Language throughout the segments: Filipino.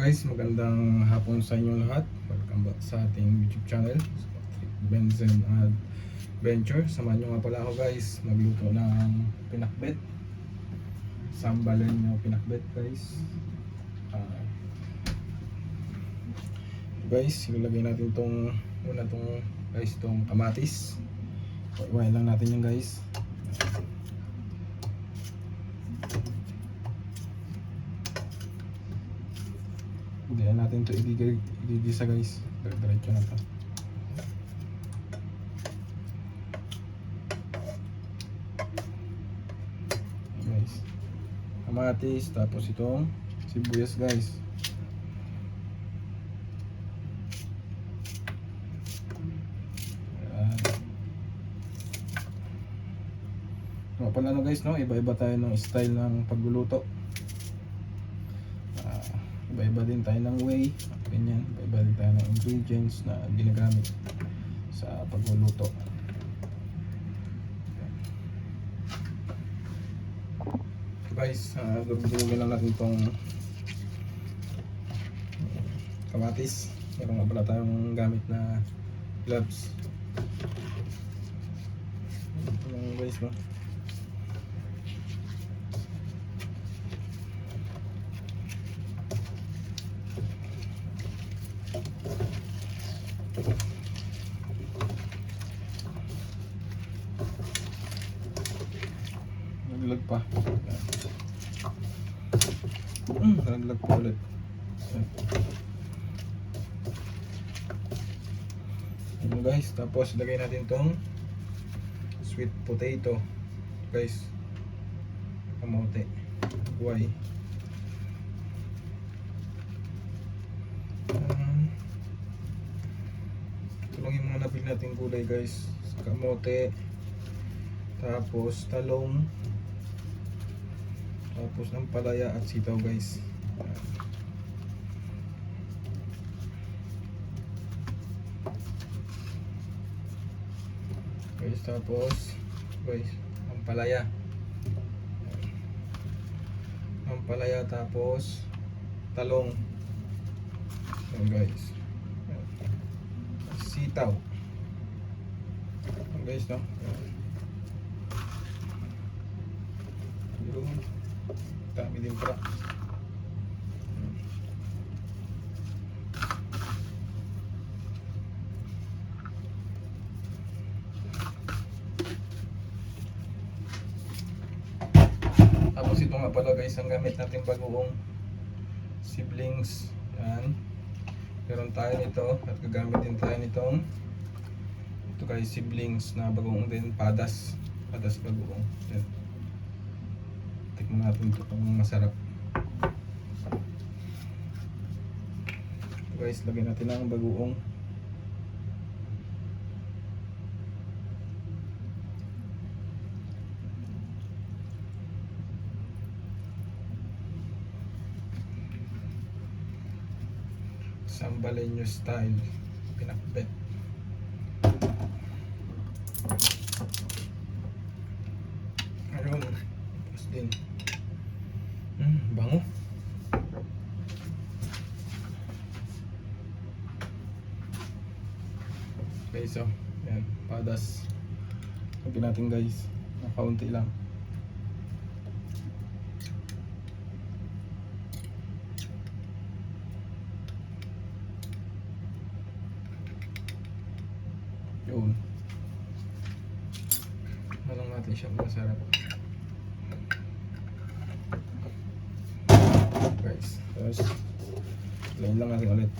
Guys, magandang hapon sa inyong lahat. Welcome back sa ating YouTube channel, Benzen Adventure. Samahan nyo nga pala ako guys, magluto ng pinakbet. Sambalin nyo pinakbet guys. Guys, ilalagay natin tong guys, tong kamatis. Iwain lang natin yan guys. Hindi na natin ito igigisa guys. Diretso na ito guys. Kamatis, tapos itong sibuyas guys. Pala no guys, no, iba-iba tayo ng style ng pagluluto. Iba-iba din tayo ng way, ganyan. Iba-iba din tayo ng ingredients na ginagamit sa pagluluto. Guys, durugin lang natin itong kamatis. Meron nga pala tayong gamit na gloves. Guys, no. Naglag pa. Naglag pa ulit. Ano guys, tapos lagay natin tong sweet potato guys, kamote, guway. Ito lang yung mga nabili nating gulay guys, kamote, tapos talong, tapos ng palaya at sitaw guys. Guys, tapos guys, ang palaya, tapos talong. Ayan guys, sitaw. Ayan guys, no. Yung dami din pala. Tapos ito nga pala guys, ang gamit natin bagoong siblings. Yan, meron tayo nito at gagamit din tayo nitong ito guys, siblings na bagoong din, padas bagoong. Yan, tikman natin ito kung masarap. Ito guys, lagyan natin ang bagoong. Sambalenyo style pinakbet. Ayun, tapos din bango. Okay, so yan, padas sabi natin guys, na kaunti lang. Yun, malang natin siya masarap guys. Tapos lain lang natin ulit.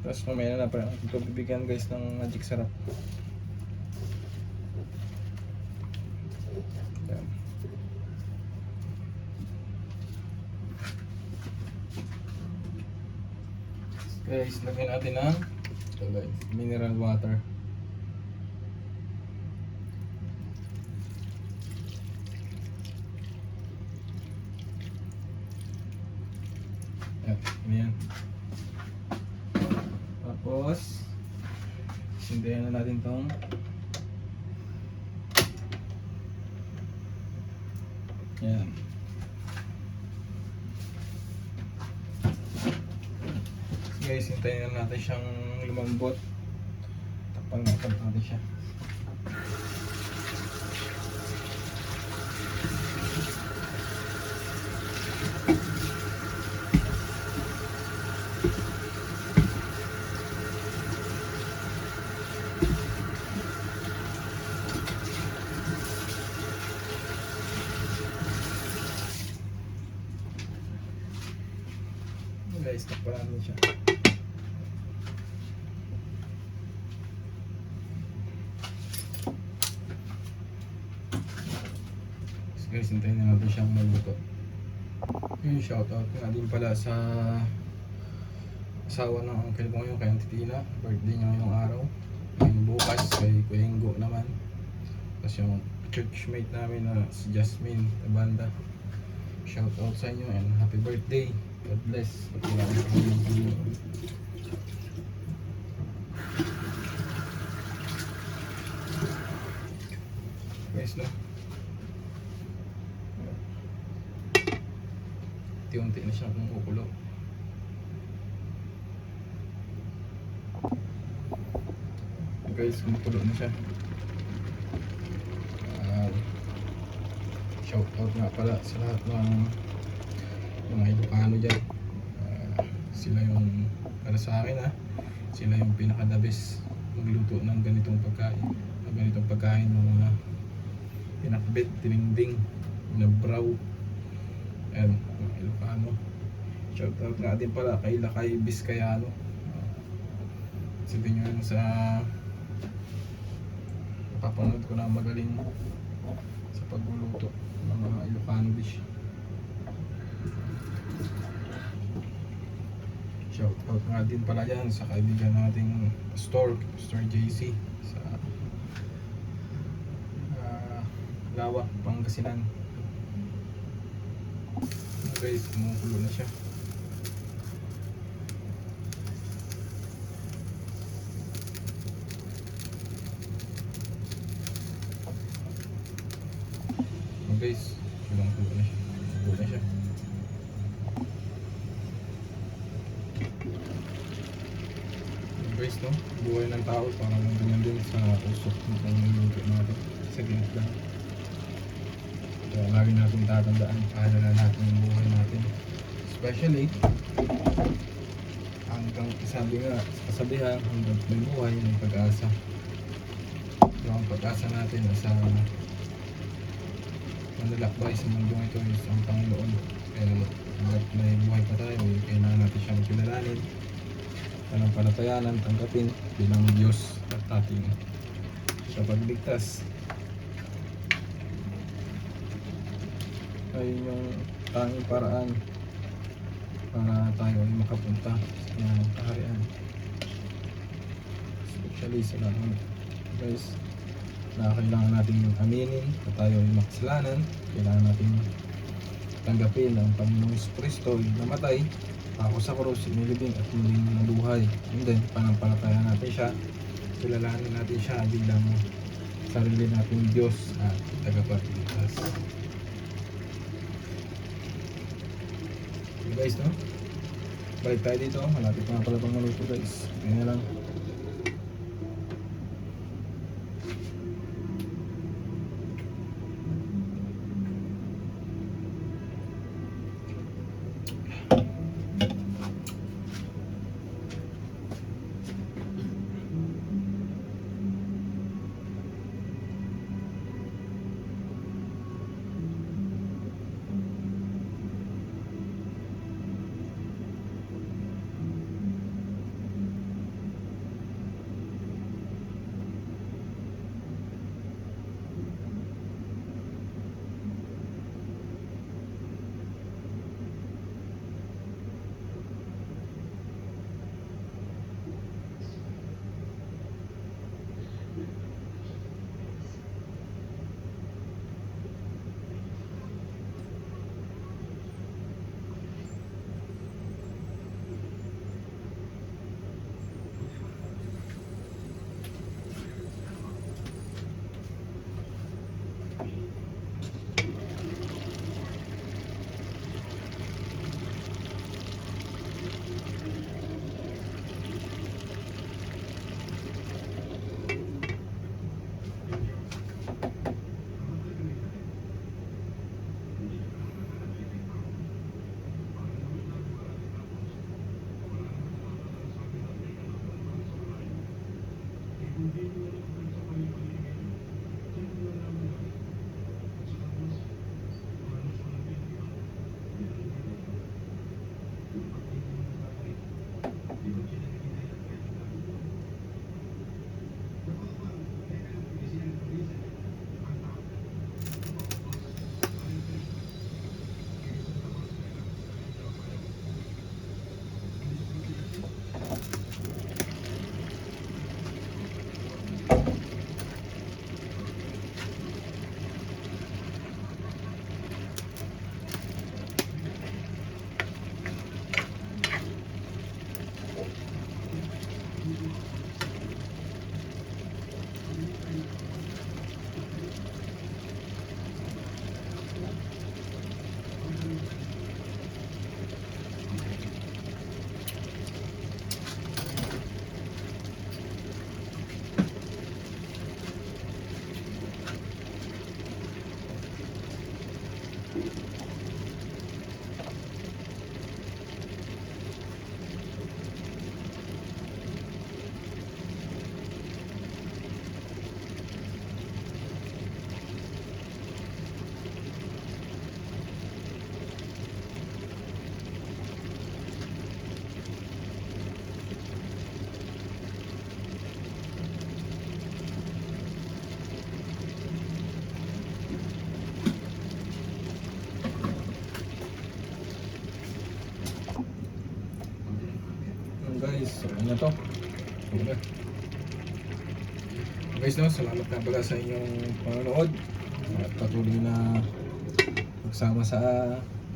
Tapos mamaya na pa ito bibigyan guys ng magic sarap. Yan. Guys, lagyan natin ng mineral water. Yan, yan. Tapos sindihan na natin tong yan. Guys, hintayin na natin siyang lumambot. Tapang natin siya. Guys, takpan natin siya. Guys, hintayin na natin siyang maluto. Yung shoutout nga din pala sa asawa ng uncle ko ngayon, kay Auntie Tina. Birthday niya ngayong araw. Ngayon bukas kay Kuya Ingo naman. Tapos yung churchmate namin na si Jasmine Banda. Shoutout sa inyo and happy birthday. God bless. Guys, no? Unti-unti na siyang kumukulo. Guys, kumukulo na siya. Shoutout nga pala sa lahat ng mga Ilocano dyan. Sila yung para sa akin, sila yung pinaka-the best magluto ng ganitong pagkain. Ng ganitong pagkain ng mga pinakbet, tininding, na braw. And mga Ilocano. Shoutout nga din pala kay Lakay Biskayano. Sabihin nyo yan sa napapanood ko na magaling sa pagluluto ng mga Ilocano dish. Shoutout nga din pala yan sa kaibigan nating Pastor JC sa Lawa, Pangasinan. Guys, kumukulo na siya. Guys, kumukulo na siya. Kumukulo na siya. Guys, no? Buhay ng tao parang ganyan din sa usok ng minuto natin. Sa ginit lang. Kaya lagi natin tatandaan pahalala natin yung buhay natin. Especially hanggang sabi nga sa kasabihan, hanggang may buhay may pag-asa. So ang pag-asa natin sa manlalakbay sa mundong ito is ang Panginoon. Kaya hanggang may buhay pa tayo, kailangan natin siyang kilalanin, panampalatayanan, tanggapin bilang Diyos at ating sa pagligtas. Ayun yung tanging paraan para tayo ay makapunta sa kanyang kaharian. Especially sa lahat, guys, na kailangan natin aminin na tayo ay makasalanan. Kailangan natin tanggapin ang Panginoong Jesucristo ay namatay ako sa krus, inilibing at muling nabuhay. And then panampalataya natin siya, kilalanin natin siya bilang sarili nating Diyos at tagapagligtas. Guys, no? Balik tayo dito. Malapit na pala pang maluto, guys. Ngayon lang. guys, so ano to? Okay. Guys, no, salamat na pala sa inyong panonood at patuloy na magsama sa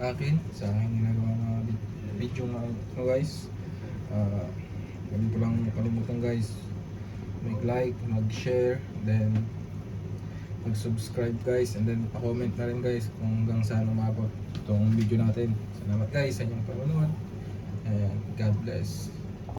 akin sa aking ginagawa mga video mga guys. Huwag po lang kalimutan guys, mag-like, mag-share, then mag-subscribe guys, and then pa-comment na rin guys kung hanggang saan umabot itong video natin. Salamat guys sa inyong panonood, and God bless.